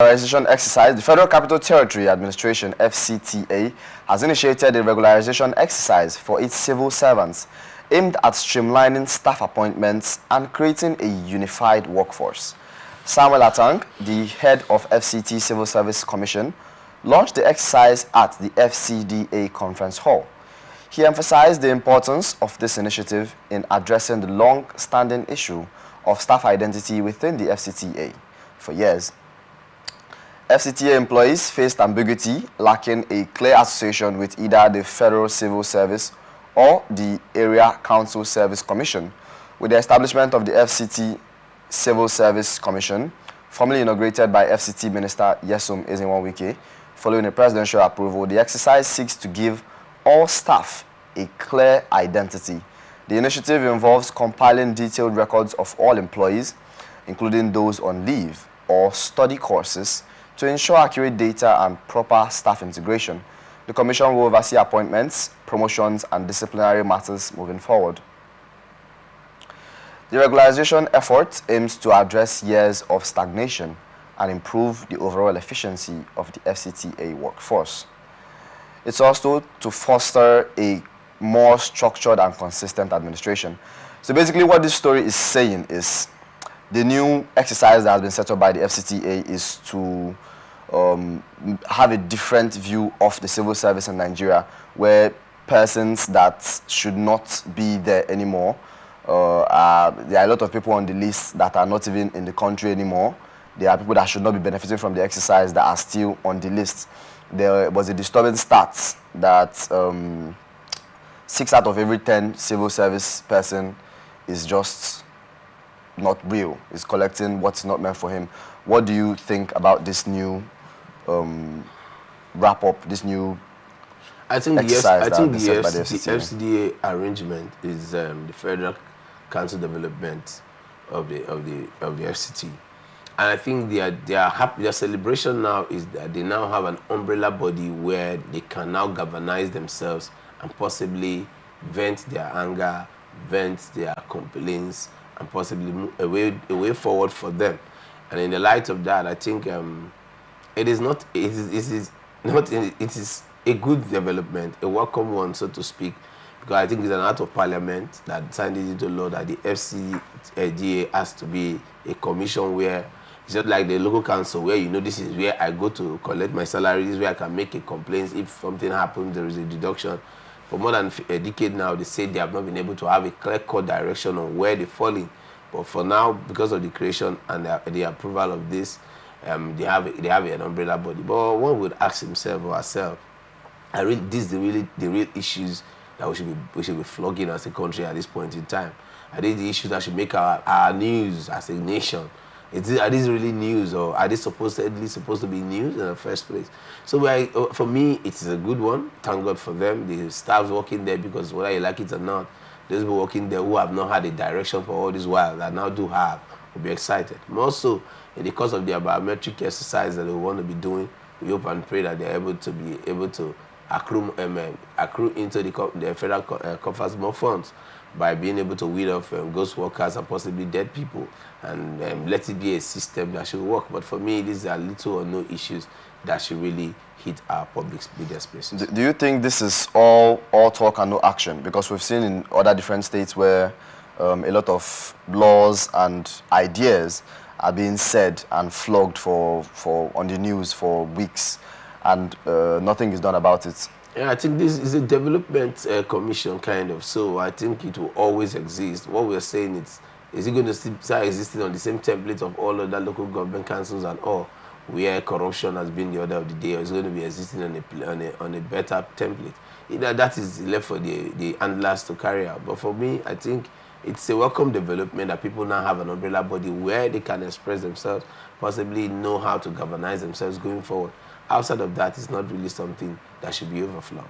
Regularization exercise, the Federal Capital Territory Administration (FCTA) has initiated a regularization exercise for its civil servants aimed at streamlining staff appointments and creating a unified workforce. Samuel Atang, the head of FCT Civil Service Commission, launched the exercise at the FCDA Conference Hall. He emphasized the importance of this initiative in addressing the long-standing issue of staff identity within the FCTA. For years, FCTA employees faced ambiguity, lacking a clear association with either the Federal Civil Service or the Area Council Service Commission. With the establishment of the FCT Civil Service Commission, formally inaugurated by FCT Minister Yesum Ezenwa-Wike, following a presidential approval, the exercise seeks to give all staff a clear identity. The initiative involves compiling detailed records of all employees, including those on leave or study courses, to ensure accurate data and proper staff integration. The Commission will oversee appointments, promotions, and disciplinary matters moving forward. The regularization effort aims to address years of stagnation and improve the overall efficiency of the FCTA workforce. It's also to foster a more structured and consistent administration. So basically what this story is saying is the new exercise that has been set up by the FCTA is to have a different view of the civil service in Nigeria, where persons that should not be there anymore, there are a lot of people on the list that are not even in the country anymore. There are people that should not be benefiting from the exercise that are still on the list. There was a disturbing stat that 6 out of every 10 civil service person is just not real, is collecting what's not meant for him. What do you think about this new wrap-up, this new exercise that has been set by the FCTA? The FCTA arrangement is the Federal Council Development of the FCT, and I think their celebration now is that they now have an umbrella body where they can now galvanize themselves and possibly vent their anger, vent their complaints, and possibly move a way forward for them. And in the light of that, I think it is a good development, a welcome one, so to speak, because I think it's an act of parliament that signed it into law that the FCTA has to be a commission where it's just like the local council, where this is where I go to collect my salary, this is where I can make a complaint. If something happens, there is a deduction. For more than a decade now, they say they have not been able to have a clear-cut direction on where they're falling. But for now, because of the creation and the approval of this, they have an umbrella body. But one would ask himself or herself, these are the real issues that we should be flogging as a country at this point in time. Are these the issues that should make our news as a nation? Are these really news, or are they supposed to be news in the first place? So for me, it's a good one. Thank God for them. The staff's working there, because whether you like it or not, those people working there who have not had a direction for all this while, that now do have, will be excited. More so, in the course of their biometric exercise that they want to be doing, we hope and pray that they're able to accrue into the federal coffers more funds by being able to weed off ghost workers and possibly dead people, and let it be a system that should work. But for me, these are little or no issues that should really hit our public media spaces. Do you think this is all talk and no action? Because we've seen in other different states where a lot of laws and ideas are being said and flogged on the news for weeks, and nothing is done about it. Yeah, I think this is a development commission kind of, so I think it will always exist. What we're saying is it going to start existing on the same template of all other local government councils and all, where corruption has been the order of the day, or is going to be existing on a better template? That is left for the handlers to carry out. But for me, I think it's a welcome development that people now have an umbrella body where they can express themselves, possibly know how to galvanize themselves going forward. Outside of that, it's not really something that should be overflowed.